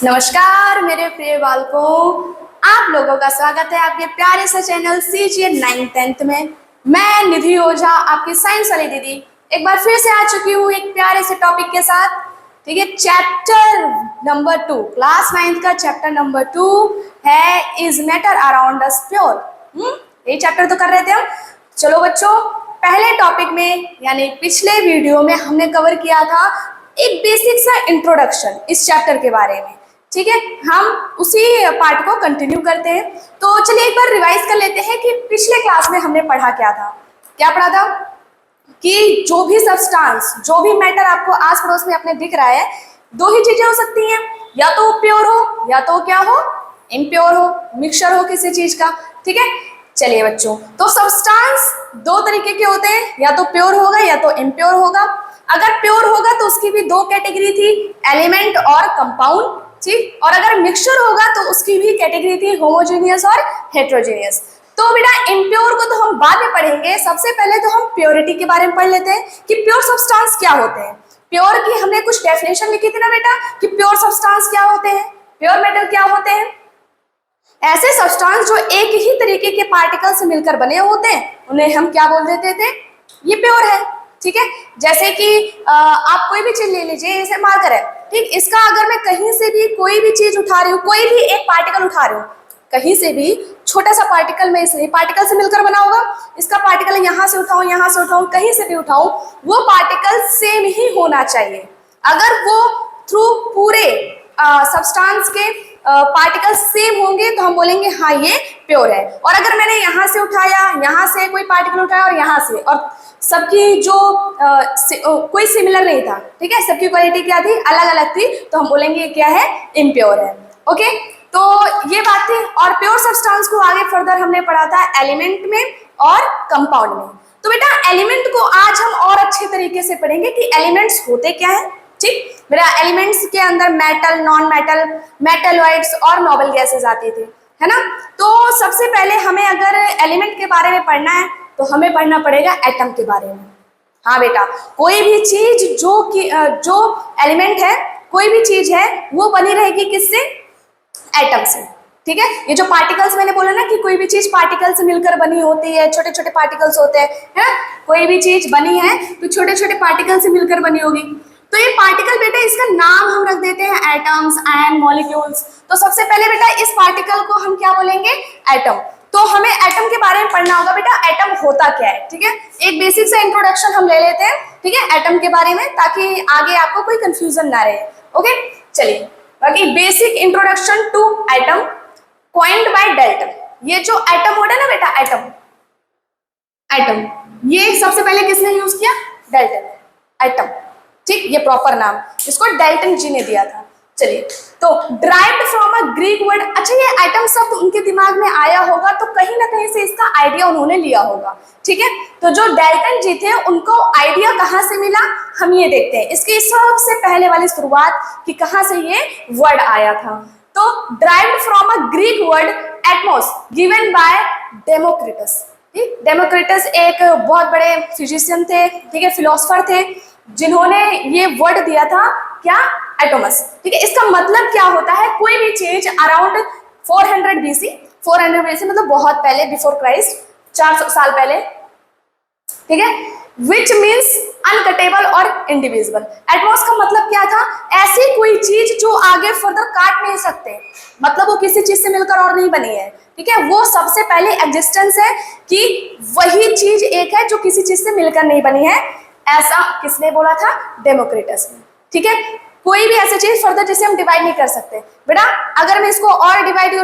नमस्कार मेरे प्रिय बालकों, आप लोगों का स्वागत है आपके प्यारे से चैनल सीजीए 9th में। मैं निधि ओझा, आपकी साइंस वाली दीदी, एक बार फिर से आ चुकी हूँ एक प्यारे से टॉपिक के साथ। ठीक है, चैप्टर नंबर 2, क्लास 9th का चैप्टर नंबर 2 है is matter around us pure. ये चैप्टर तो कर रहे थे हम। चलो बच्चों, पहले टॉपिक में यानी पिछले वीडियो में हमने कवर किया था एक बेसिक सा इंट्रोडक्शन इस चैप्टर के बारे में। ठीक है, हम उसी पार्ट को कंटिन्यू करते हैं। तो चलिए एक बार रिवाइज कर लेते हैं कि पिछले क्लास में हमने पढ़ा क्या था। क्या पढ़ा था कि जो भी सब्सटेंस, जो भी मैटर आपको आस पड़ोस में अपने दिख रहा है, दो ही चीजें हो सकती हैं, या तो प्योर हो या तो क्या हो, इम्प्योर हो, मिक्सचर हो किसी चीज का। ठीक है, चलिए बच्चों, तो सब्सटेंस दो तरीके के होते हैं, या तो प्योर होगा या तो इम्प्योर होगा। अगर प्योर होगा तो उसकी भी दो कैटेगरी थी, एलिमेंट और कंपाउंड। ठीक, और अगर मिक्सचर होगा तो उसकी भी कैटेगरी थी, होमोजेनियस और हेट्रोजेनियस। तो बेटा इम्प्योर को तो हम बाद में पढ़ेंगे, सबसे पहले तो हम प्योरिटी के बारे में पढ़ लेते हैं कि प्योर सब्सटेंस क्या होते हैं। प्योर की हमने कुछ डेफिनेशन लिखी थी ना बेटा, कि प्योर सब्सटेंस क्या होते हैं, प्योर मेटल क्या होते हैं। ऐसे सब्सटेंस जो एक ही तरीके के पार्टिकल से मिलकर बने होते हैं, उन्हें हम क्या बोल देते थे, ये प्योर है। ठीक है, जैसे कि आप कोई भी चीज ले लीजिए, जैसे मार्कर है। ठीक, इसका अगर मैं कहीं से भी कोई भी चीज उठा रही हूँ, कोई भी एक पार्टिकल उठा रही हूँ, कहीं से भी छोटा सा पार्टिकल में इस पार्टिकल से मिलकर बना होगा, इसका पार्टिकल यहाँ से उठाऊं, यहाँ से उठाऊं, कहीं से भी उठाऊं, वो पार्टिकल सेम ही होना चाहिए। अगर वो थ्रू पूरे सब्सटेंस के पार्टिकल सेम होंगे तो हम बोलेंगे हाँ ये प्योर है। और अगर मैंने यहाँ से उठाया, यहाँ से कोई पार्टिकल उठाया और यहाँ से, और सबकी जो कोई सिमिलर नहीं था, ठीक है, सबकी क्वालिटी क्या थी, अलग अलग थी, तो हम बोलेंगे क्या है, इम्प्योर है। ओके, तो ये बात थी। और प्योर सब्सटेंस को आगे फर्दर हमने पढ़ा था एलिमेंट में और कंपाउंड में। तो बेटा एलिमेंट को आज हम और अच्छे तरीके से पढ़ेंगे कि एलिमेंट्स होते क्या है। ठीक, मेरा एलिमेंट्स के अंदर मेटल, नॉन मेटल, मेटलॉइड्स और नोबल गैसेस आती थी, है ना। तो सबसे पहले हमें अगर एलिमेंट के बारे में पढ़ना है तो हमें पढ़ना पड़ेगा एटम के बारे में। हाँ बेटा, कोई भी चीज जो एलिमेंट है, कोई भी चीज है, वो बनी रहेगी किससे, एटम से। ठीक है, ये जो पार्टिकल्स मैंने बोला ना कि कोई भी चीज पार्टिकल से मिलकर बनी होती है, छोटे छोटे पार्टिकल्स होते हैं, है ना। कोई भी चीज बनी है तो छोटे छोटे पार्टिकल से मिलकर बनी होगी। तो ये पार्टिकल बेटा, इसका नाम हम रख देते हैं एटम्स एंड मॉलिक्यूल्स। तो सबसे पहले बेटा इस पार्टिकल को हम क्या बोलेंगे, एटम। तो हमें एटम के बारे में पढ़ना होगा बेटा, एटम होता क्या है। ठीक है, एक बेसिक सा इंट्रोडक्शन हम ले लेते हैं, ठीक है, एटम के बारे में, ताकि आगे आपको कोई कंफ्यूजन ना रहे। ओके, चलिए, बाकी basic introduction to atom coined by Dalton. ये जो एटम वर्ड है ना बेटा, एटम ये सबसे पहले किसने यूज किया, डाल्टन, एटम। ठीक, ये प्रॉपर नाम इसको डाल्टन जी ने दिया था। चलिए, तो derived from a Greek word. अच्छा, ये आइटम शब्द उनके दिमाग में आया होगा तो कहीं ना कहीं से इसका आइडिया उन्होंने लिया होगा। ठीक है, तो जो डाल्टन जी थे उनको आइडिया कहाँ से मिला, हम ये देखते हैं। इसकी सबसे पहले वाली शुरुआत कि कहाँ से ये वर्ड आया था। तो derived from a Greek word Atmos given by Democritus. Democritus एक बहुत बड़े फिजिशियन थे, ठीक है, फिलोसफर थे, जिन्होंने ये वर्ड दिया था क्या, एटोमस। ठीक है, इसका मतलब क्या होता है, कोई भी चीज अराउंड 400 BC, 400 BC मतलब बहुत पहले, बिफोर क्राइस्ट, 400 साल पहले। ठीक है, विच मीन्स अनकटेबल और इंडिविजिबल। एटमॉस का मतलब क्या था, ऐसी कोई चीज जो आगे फर्दर काट नहीं सकते, मतलब वो किसी चीज से मिलकर और नहीं बनी है। ठीक है, वो सबसे पहले एग्जिस्टेंस है कि वही चीज एक है जो किसी चीज से मिलकर नहीं बनी है। ऐसा किसने बोला था, डेमोक्रिटस ने। ठीक है, कोई भी ऐसी चीज फर्दर जिसे हम डिवाइड नहीं कर सकते। बेटा अगर मैं इसको और डिवाइड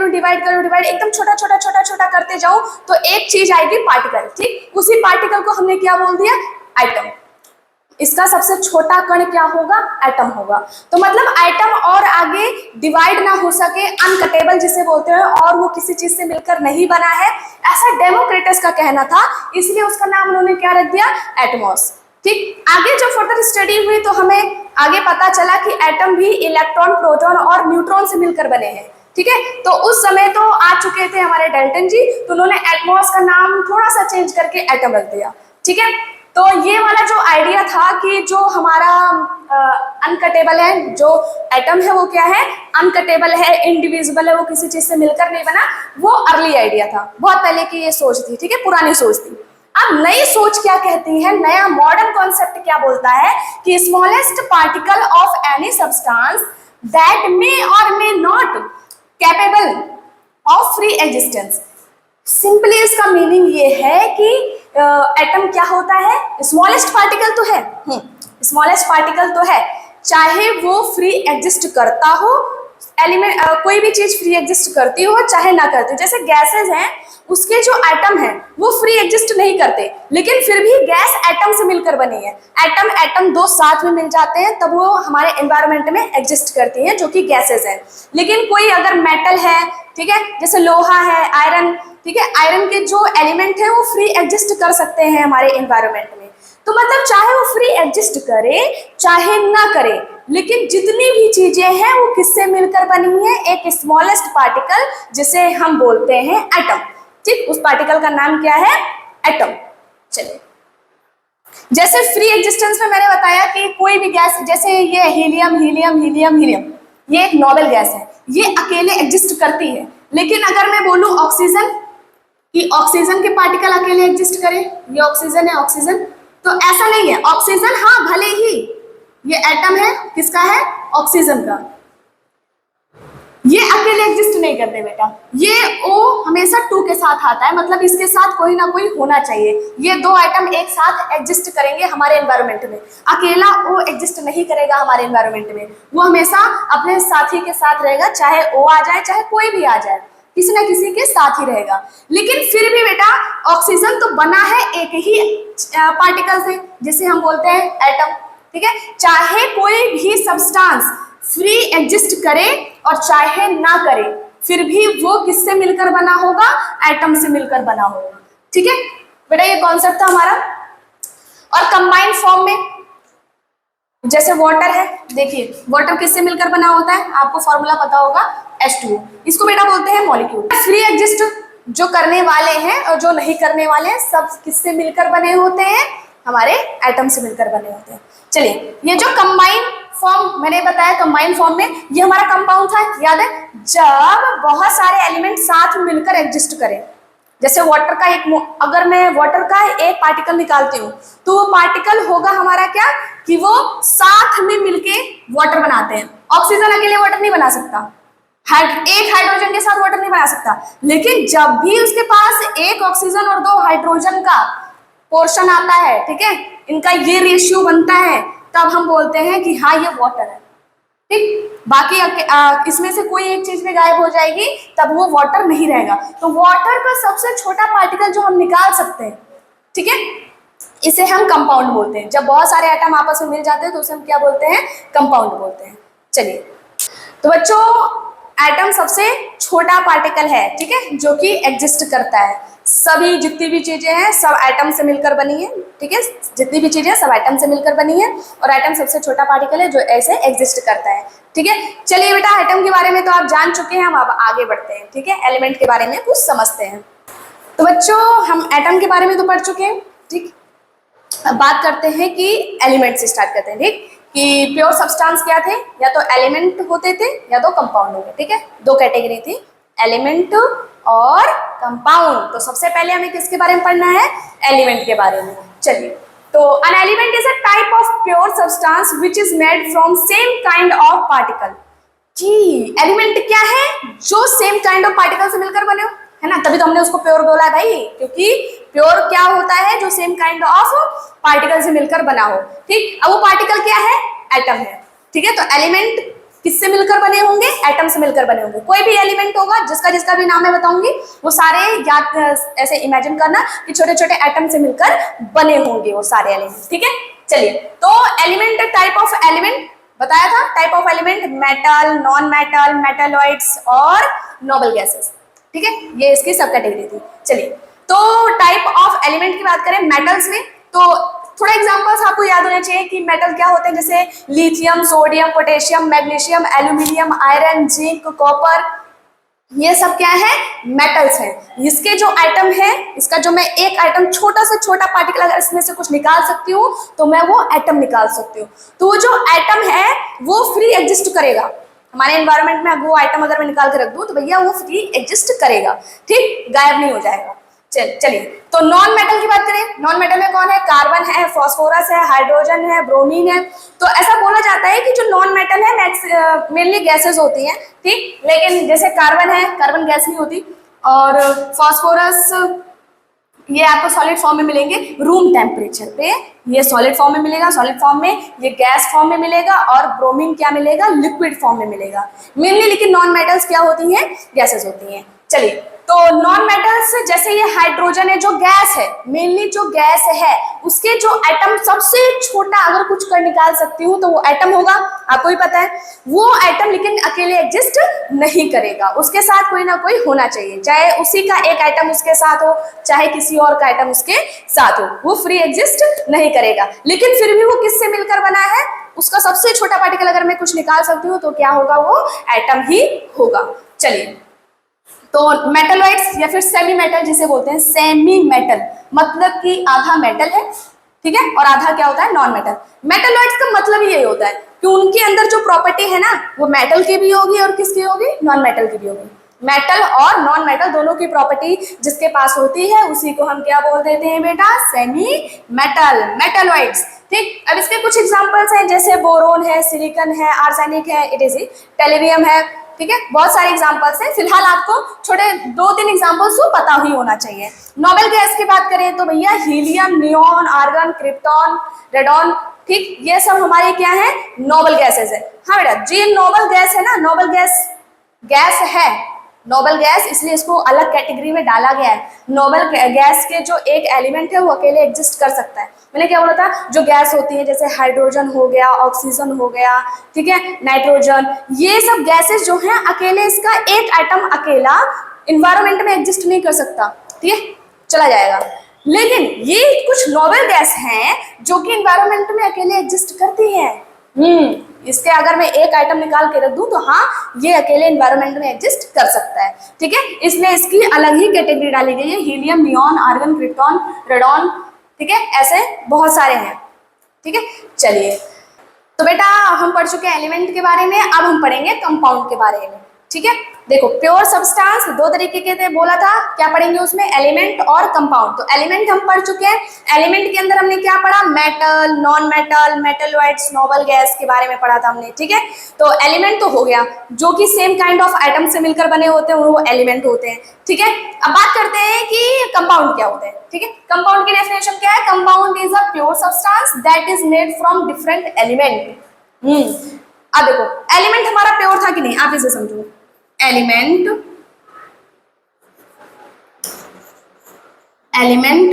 एकदम छोटा छोटा छोटा छोटा करते जाऊं तो एक चीज आएगी, पार्टिकल। ठीक, उसी पार्टिकल को हमने क्या बोल दिया, एटम। इसका सबसे छोटा कण क्या होगा, एटम होगा। तो मतलब एटम और आगे डिवाइड ना हो सके, अनकटेबल जिसे बोलते हैं, और वो किसी चीज से मिलकर नहीं बना है, ऐसा डेमोक्रिटस का कहना था, इसलिए उसका नाम उन्होंने क्या रख दिया, एटमॉस। ठीक, आगे जब फर्दर स्टडी हुई तो हमें आगे पता चला कि एटम भी इलेक्ट्रॉन, प्रोटॉन और न्यूट्रॉन से मिलकर बने हैं। ठीक है, तो उस समय तो आ चुके थे हमारे डाल्टन जी, तो उन्होंने एटमॉस का नाम थोड़ा सा चेंज करके एटम रख दिया। ठीक है, तो ये वाला जो आइडिया था कि जो हमारा अनकटेबल है, जो एटम है वो क्या है, अनकटेबल है, इनडिविजिबल है, वो किसी चीज से मिलकर नहीं बना, वो अर्ली आइडिया था, बहुत पहले की ये सोच थी, ठीक है, पुरानी सोच थी। अब नई सोच क्या कहती है, नया मॉडर्न कॉन्सेप्ट क्या बोलता है कि smallest particle of any substance that may or may not capable of free existence. Simply इसका मीनिंग ये है कि एटम क्या होता है, स्मॉलेस्ट पार्टिकल तो है, स्मॉलेस्ट पार्टिकल तो है, चाहे वो फ्री एग्जिस्ट करता हो, एलिमेंट कोई भी चीज फ्री एग्जिस्ट करती हो चाहे ना करती हो। जैसे गैसेज हैं, उसके जो एटम हैं वो फ्री एग्जिस्ट नहीं करते, लेकिन फिर भी गैस एटम से मिलकर बनी है। एटम एटम दो साथ में मिल जाते हैं तब वो हमारे एनवायरनमेंट में एग्जिस्ट करती हैं, जो कि गैसेज हैं। लेकिन कोई अगर मेटल है, ठीक है, जैसे लोहा है, आयरन, ठीक है, आयरन के जो एलिमेंट है वो फ्री एग्जिस्ट कर सकते हैं हमारे एनवायरनमेंट में। तो मतलब चाहे वो फ्री एग्जिस्ट करे चाहे ना करे, लेकिन जितनी भी चीजें हैं वो किससे मिलकर बनी है, एक स्मॉलेस्ट पार्टिकल जिसे हम बोलते हैं एटम। ठीक, उस पार्टिकल का नाम क्या है, एटम। चलिए, जैसे फ्री एग्जिस्टेंस में मैंने बताया कि कोई भी गैस, जैसे ये हीलियम हीलियम हीलियम हीलियम, ये एक नोबेल गैस है, ये अकेले एग्जिस्ट करती है। लेकिन अगर मैं बोलूं ऑक्सीजन, कि ऑक्सीजन के पार्टिकल अकेले एग्जिस्ट करें, ये ऑक्सीजन है, ऑक्सीजन, तो ऐसा नहीं है। ऑक्सीजन हाँ भले ही ये एटम है, किसका है, ऑक्सीजन का, ये अकेले एग्जिस्ट नहीं करते बेटा, ये ओ हमेशा टू के साथ आता है, मतलब इसके साथ कोई ना कोई होना चाहिए। ये दो आइटम एक साथ एग्जिस्ट करेंगे हमारे एनवायरनमेंट में, अकेला ओ एग्जिस्ट नहीं करेगा हमारे एनवायरनमेंट में, वो हमेशा अपने साथी के साथ रहेगा, चाहे ओ आ जाए चाहे कोई भी आ जाए, किसी ना किसी के साथ ही रहेगा। लेकिन फिर भी बेटा ऑक्सीजन तो बना है एक ही पार्टिकल से, जिसे हम बोलते हैं एटम, ठीक है। चाहे कोई भी सब्सटेंस फ्री एग्जिस्ट करे और चाहे ना करे, फिर भी वो किससे मिलकर बना होगा, एटम से मिलकर बना होगा, ठीक है बेटा, ये कॉन्सेप्ट था हमारा। और कंबाइंड फॉर्म में जैसे वाटर है, देखिए वाटर किससे मिलकर बना होता है, आपको फॉर्मूला पता होगा, H2O, इसको बेटा बोलते हैं मॉलिक्यूल। फ्री एग्जिस्ट जो करने वाले हैं और जो नहीं करने वाले हैं, सब किससे मिलकर बने होते हैं, हमारे एटम से मिलकर बने होते हैं। चलिए, ये जो कंबाइन फॉर्म मैंने बताया, कंबाइन फॉर्म में ये हमारा कंपाउंड था, याद है, जब बहुत सारे एलिमेंट साथ में मिलकर एग्जिस्ट करें। जैसे वाटर का एक, अगर मैं वाटर का एक पार्टिकल निकालती हूँ तो वो पार्टिकल होगा हमारा क्या, कि वो साथ में मिलके वाटर बनाते हैं। ऑक्सीजन अकेले वाटर नहीं बना सकता, एक हाइड्रोजन के साथ वाटर नहीं बना सकता, लेकिन जब भी उसके पास एक ऑक्सीजन और दो हाइड्रोजन का पोर्शन आता है, ठीक है, इनका ये रेशियो बनता है, तब हम बोलते हैं कि हाँ ये वाटर है, ठीक। बाकी इसमें से कोई एक चीज भी गायब हो जाएगी तब वो वाटर नहीं रहेगा। तो वाटर का सबसे छोटा पार्टिकल जो हम निकाल सकते हैं, ठीक है, इसे हम कंपाउंड बोलते हैं। जब बहुत सारे एटम आपस में मिल जाते हैं तो उसे हम क्या बोलते हैं, कंपाउंड बोलते हैं। चलिए, तो बच्चों एटम सबसे छोटा पार्टिकल है, ठीक है, जो कि एग्जिस्ट करता है। सभी जितनी भी चीजें हैं सब एटम से मिलकर बनी है, ठीक है, जितनी भी चीजें सब एटम से मिलकर बनी है, और एटम सबसे छोटा पार्टिकल है जो ऐसे एग्जिस्ट करता है, ठीक है। चलिए बेटा, एटम के बारे में तो आप जान चुके हैं, हम अब आगे बढ़ते हैं, ठीक है, एलिमेंट के बारे में कुछ समझते हैं। तो बच्चों हम एटम के बारे में तो पढ़ चुके हैं, ठीक। अब बात करते हैं कि एलिमेंट से स्टार्ट करते हैं, ठीक, कि प्योर सब्सटेंस क्या थे, या तो एलिमेंट होते थे या तो कंपाउंड होते, ठीक है, दो कैटेगरी थी, एलिमेंट और कंपाउंड। तो सबसे पहले हमें किसके बारे में पढ़ना है, एलिमेंट के बारे में। चलिए, तो an element is a type of pure substance which is made from same kind of particle. जी, एलिमेंट क्या है, जो सेम काइंड ऑफ पार्टिकल से मिलकर बने हो, है ना, तभी तो हमने उसको प्योर बोला भाई, क्योंकि प्योर क्या होता है, जो सेम काइंड ऑफ पार्टिकल से मिलकर बना हो, ठीक। अब वो पार्टिकल क्या है, एटम है, ठीक है। तो एलिमेंट किससे मिलकर बने होंगे, एटम से मिलकर बने होंगे। कोई भी एलिमेंट होगा, जिसका जिसका भी नाम मैं बताऊंगी, वो सारे याद ऐसे इमेजिन करना कि छोटे छोटे एटम से मिलकर बने होंगे वो सारे एलिमेंट, ठीक है। चलिए, तो एलिमेंट, टाइप ऑफ एलिमेंट बताया था, type of element metal, non metal, metalloids और नोबल गैसेस, ठीक है, ये इसकी सब कैटेगरी थी। चलिए, तो टाइप ऑफ एलिमेंट की बात करें मेटल्स में, तो थोड़ा एग्जांपल्स आपको याद होने चाहिए कि मेटल क्या होते हैं, जैसे lithium, sodium, potassium, magnesium, aluminium, iron, zinc, copper, ये सब क्या है, मेटल्स हैं। इसके जो एटम है, इसका जो मैं एक एटम छोटा से छोटा पार्टिकल अगर इसमें से कुछ निकाल सकती हूँ तो मैं वो एटम निकाल सकती हूँ। तो वो जो एटम है वो फ्री एग्जिस्ट करेगा हमारे एनवायरनमेंट में। वो आइटम अगर मैं निकाल के रख दूं तो भैया वो फ्री एग्जिस्ट करेगा, ठीक, गायब नहीं हो जाएगा। चलिए, तो नॉन मेटल की बात करें। नॉन मेटल में कौन है, कार्बन है, फास्फोरस है, हाइड्रोजन है, ब्रोमीन है। तो ऐसा बोला जाता है कि जो नॉन मेटल है मेनली गैसेस होती हैं, ठीक, लेकिन जैसे कार्बन है, कार्बन गैस नहीं होती, और फास्फोरस ये आपको सॉलिड फॉर्म में मिलेंगे रूम टेम्परेचर पे, ये सॉलिड फॉर्म में मिलेगा, सॉलिड फॉर्म में, ये गैस फॉर्म में मिलेगा, और ब्रोमीन क्या मिलेगा, लिक्विड फॉर्म में मिलेगा मेनली। लेकिन नॉन मेटल्स क्या होती हैं, गैसेस होती हैं। चलिए, तो नॉन मेटल्स जैसे ये हाइड्रोजन है जो गैस है, मेनली जो गैस है उसके जो एटम सबसे छोटा अगर कुछ कर निकाल सकती हूँ तो वो एटम होगा, आपको भी पता है वो एटम, लेकिन अकेले एग्जिस्ट नहीं करेगा, उसके साथ कोई ना कोई होना चाहिए, चाहे उसी का एक एटम उसके साथ हो, चाहे किसी और का एटम उसके साथ हो, वो फ्री एग्जिस्ट नहीं करेगा। लेकिन फिर भी वो किससे मिलकर बना है, उसका सबसे छोटा पार्टिकल अगर मैं कुछ निकाल सकती हूँ तो क्या होगा, वो एटम ही होगा। चलिए, तो मेटलॉइड्स या फिर सेमी मेटल जिसे बोलते हैं, सेमी मेटल मतलब कि आधा मेटल है, ठीक है, और आधा क्या होता है, नॉन मेटल। मेटलॉइड्स का मतलब यही होता है कि उनके अंदर जो प्रॉपर्टी है ना वो मेटल की भी होगी और किसकी होगी, नॉन मेटल की भी होगी। मेटल और नॉन मेटल दोनों की प्रॉपर्टी जिसके पास होती है उसी को हम क्या बोल देते हैं बेटा, सेमी मेटल, मेटलॉइड्स, ठीक। अब इसके कुछ एग्जांपल्स हैं, जैसे बोरोन है, सिलिकॉन है, आर्सेनिक है, टेलीवियम है, ठीक है, बहुत सारे एग्जांपल्स हैं। फिलहाल आपको छोटे 2-3 एग्जांपल्स तो पता ही होना चाहिए। नोबेल गैस की बात करें तो भैया helium, neon, argon, krypton, radon, ठीक, ये सब हमारे क्या है, नोबेल गैसेस है। हाँ बेटा, जी नोबेल गैस है ना, नोबेल गैस गैस है, नोबेल गैस इसलिए इसको अलग कैटेगरी में डाला गया है। नोबेल गैस के जो एक एलिमेंट है वो अकेले एग्जिस्ट कर सकता है। मैंने क्या बोला था, जो गैस होती है जैसे हाइड्रोजन हो गया, ऑक्सीजन हो गया, ठीक है, नाइट्रोजन, ये सब गैसेस जो हैं अकेले, इसका एक एटम अकेला इन्वायरमेंट में एग्जिस्ट नहीं कर सकता, ठीक है, चला जाएगा। लेकिन ये कुछ नोबेल गैस हैं जो कि इन्वायरमेंट में अकेले एग्जिस्ट करती हैं। इसके अगर मैं एक आइटम निकाल के रख दूं तो हाँ, ये अकेले एनवायरनमेंट में एग्जिस्ट कर सकता है, ठीक है, इसलिए इसकी अलग ही कैटेगरी डाली गई है, helium, neon, argon, krypton, radon, ठीक है, ऐसे बहुत सारे हैं, ठीक है। चलिए, तो बेटा हम पढ़ चुके हैं एलिमेंट के बारे में, अब हम पढ़ेंगे कंपाउंड के बारे में, ठीक है। देखो, प्योर सब्सटेंस दो तरीके के थे, बोला था, क्या पढ़ेंगे उसमें, एलिमेंट और कंपाउंड। तो एलिमेंट हम पढ़ चुके हैं, एलिमेंट के अंदर हमने क्या पढ़ा, metal, non metal, metalloids, noble gas के बारे में पढ़ा था हमने, ठीक है। तो एलिमेंट तो हो गया, जो कि सेम काइंड ऑफ आइटम से मिलकर बने होते हैं वो एलिमेंट होते हैं, ठीक है। अब बात करते हैं कि कंपाउंड क्या होते हैं, ठीक है। कंपाउंड की डेफिनेशन क्या है, compound is a pure substance that is made from different element. अब देखो, एलिमेंट हमारा प्योर था कि नहीं, आप इसे समझो, एलिमेंट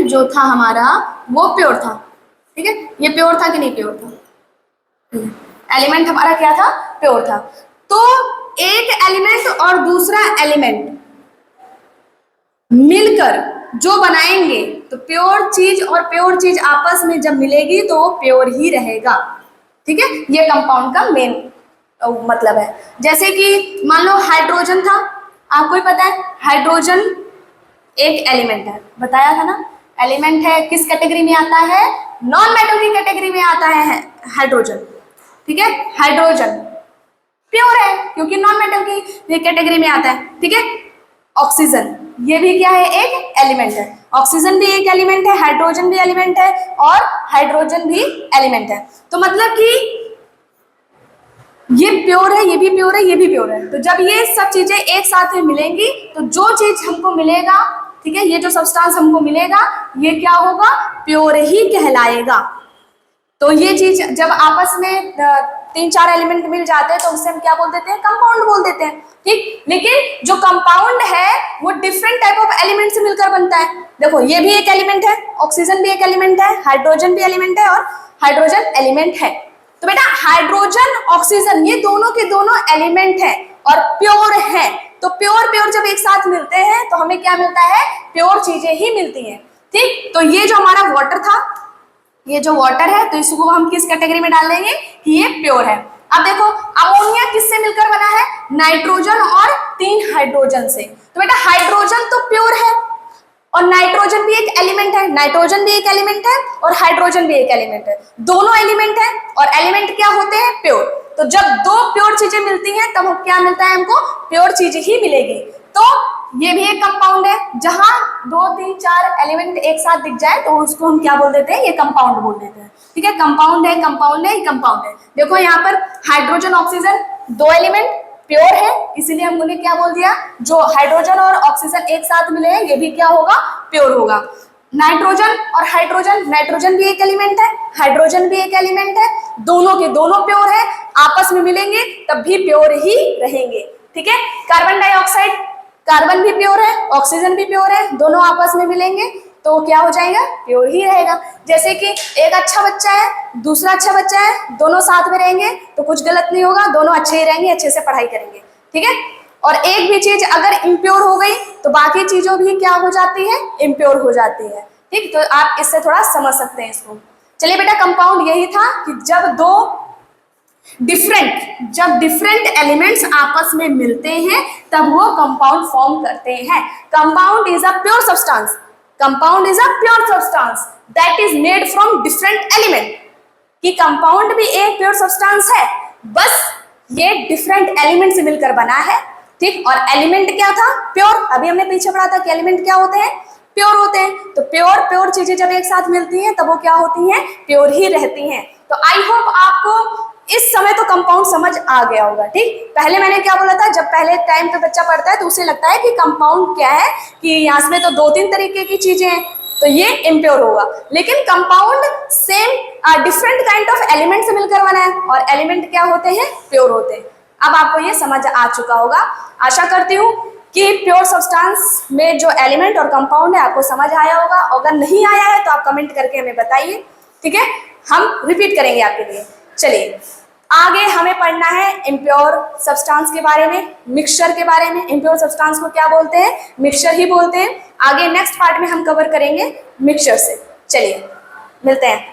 जो था हमारा वो प्योर था, ठीक है, ये प्योर था कि नहीं, प्योर था, एलिमेंट हमारा क्या था, प्योर था। तो एक एलिमेंट और दूसरा एलिमेंट मिलकर जो बनाएंगे तो प्योर चीज और प्योर चीज आपस में जब मिलेगी तो वो प्योर ही रहेगा, ठीक है। ये कंपाउंड का मेन मतलब है। जैसे कि मान लो हाइड्रोजन था, आपको ही पता है हाइड्रोजन एक एलिमेंट है, बताया था ना, एलिमेंट है, किस कैटेगरी में आता है, नॉन मेटल की कैटेगरी में आता है हाइड्रोजन, ठीक है। हाइड्रोजन प्योर है क्योंकि नॉन मेटल की कैटेगरी में आता है, ठीक है। ऑक्सीजन ये भी क्या है, एक एलिमेंट है, ऑक्सीजन भी एक एलिमेंट है, हाइड्रोजन भी एलिमेंट है और हाइड्रोजन भी एलिमेंट है। तो मतलब कि ये प्योर है, ये भी प्योर है, ये भी प्योर है। तो जब ये सब चीजें एक साथ में मिलेंगी तो जो चीज हमको मिलेगा, ठीक है, ये जो सब्सटेंस हमको मिलेगा ये क्या होगा, प्योर ही कहलाएगा। तो ये चीज जब आपस में 3-4 एलिमेंट मिल जाते हैं तो उसे हम क्या बोल देते हैं, कंपाउंड बोल देते हैं, ठीक। लेकिन जो कंपाउंड है वो डिफरेंट टाइप ऑफ एलिमेंट से मिलकर बनता है। देखो, ये भी एक एलिमेंट है, ऑक्सीजन भी एक एलिमेंट है, हाइड्रोजन भी एलिमेंट है और हाइड्रोजन एलिमेंट है। तो बेटा हाइड्रोजन, ऑक्सीजन ये दोनों के दोनों एलिमेंट हैं और प्योर हैं। तो प्योर प्योर जब एक साथ मिलते हैं तो हमें क्या मिलता है, प्योर चीजें ही मिलती हैं, ठीक। तो ये जो हमारा वाटर था, ये जो वाटर है तो इसको हम किस कैटेगरी में डाल देंगे कि ये प्योर है। अब देखो अमोनिया किससे मिलकर बना है? नाइट्रोजन और 3 हाइड्रोजन से। तो बेटा हाइड्रोजन तो प्योर है और नाइट्रोजन भी एक एलिमेंट है, नाइट्रोजन भी एक एलिमेंट है और हाइड्रोजन भी एक एलिमेंट है, दोनों एलिमेंट है और एलिमेंट क्या होते हैं? प्योर। तो जब दो प्योर चीजें मिलती हैं तब क्या मिलता है हमको? प्योर चीज ही मिलेगी। तो ये भी एक कंपाउंड है, जहां 2 3 4 एलिमेंट एक साथ दिख जाए तो उसको हम क्या बोल देते हैं? ये कंपाउंड बोल देते हैं। ठीक है, कंपाउंड है, कंपाउंड है, कंपाउंड है। देखो यहाँ पर हाइड्रोजन ऑक्सीजन 2 एलिमेंट प्योर है, इसीलिए हमने क्या बोल दिया? जो हाइड्रोजन और ऑक्सीजन एक साथ मिले हैं ये भी क्या होगा? प्योर होगा। नाइट्रोजन और हाइड्रोजन, नाइट्रोजन भी एक एलिमेंट है, हाइड्रोजन भी एक एलिमेंट है, दोनों के दोनों प्योर है, आपस में मिलेंगे तब भी प्योर ही रहेंगे। ठीक है, कार्बन डाइऑक्साइड, कार्बन भी प्योर है, ऑक्सीजन भी प्योर है, दोनों आपस में मिलेंगे तो क्या हो जाएगा? प्योर ही रहेगा। जैसे कि एक अच्छा बच्चा है, दूसरा अच्छा बच्चा है, दोनों साथ में रहेंगे तो कुछ गलत नहीं होगा, दोनों अच्छे ही रहेंगे, अच्छे से पढ़ाई करेंगे। ठीक है, और एक भी चीज अगर इम्प्योर हो गई तो बाकी चीजों भी क्या हो जाती है? इम्प्योर हो जाती है। ठीक, तो आप इससे थोड़ा समझ सकते हैं इसको। चलिए बेटा, कंपाउंड यही था कि जब डिफरेंट एलिमेंट्स आपस में मिलते हैं तब वो कंपाउंड फॉर्म करते हैं। Compound is a pure substance, compound is a pure substance that is made from different element. कि कंपाउंड भी एक प्योर सब्सटेंस है, बस ये डिफरेंट एलिमेंट से मिलकर बना है। ठीक, और एलिमेंट क्या था? प्योर। अभी हमने पीछे पढ़ा था कि एलिमेंट क्या होते हैं? प्योर होते हैं। तो प्योर चीजें जब एक साथ मिलती हैं तब वो क्या होती हैं? प्योर ही रहती हैं। तो आई होप आपको इस समय तो कंपाउंड समझ आ गया होगा। ठीक, पहले मैंने क्या बोला था? जब पहले टाइम पे बच्चा पढ़ता है तो उसे लगता है कि कंपाउंड क्या है, कि यहाँ में तो 2-3 तरीके की चीजें हैं तो ये इम्प्योर होगा, लेकिन compound same different kind of element से मिलकर बना है और एलिमेंट क्या होते हैं? प्योर होते हैं। अब आपको ये समझ आ चुका होगा। आशा करती हूँ कि प्योर सब्सटेंस में जो एलिमेंट और कंपाउंड है आपको समझ आया होगा। अगर नहीं आया है तो आप कमेंट करके हमें बताइए। ठीक है, हम रिपीट करेंगे आपके लिए। चलिए आगे हमें पढ़ना है इम्प्योर सब्सटेंस के बारे में, मिक्सचर के बारे में। इम्प्योर सब्सटेंस को क्या बोलते हैं? मिक्सचर ही बोलते हैं। आगे नेक्स्ट पार्ट में हम कवर करेंगे मिक्सचर से। चलिए मिलते हैं।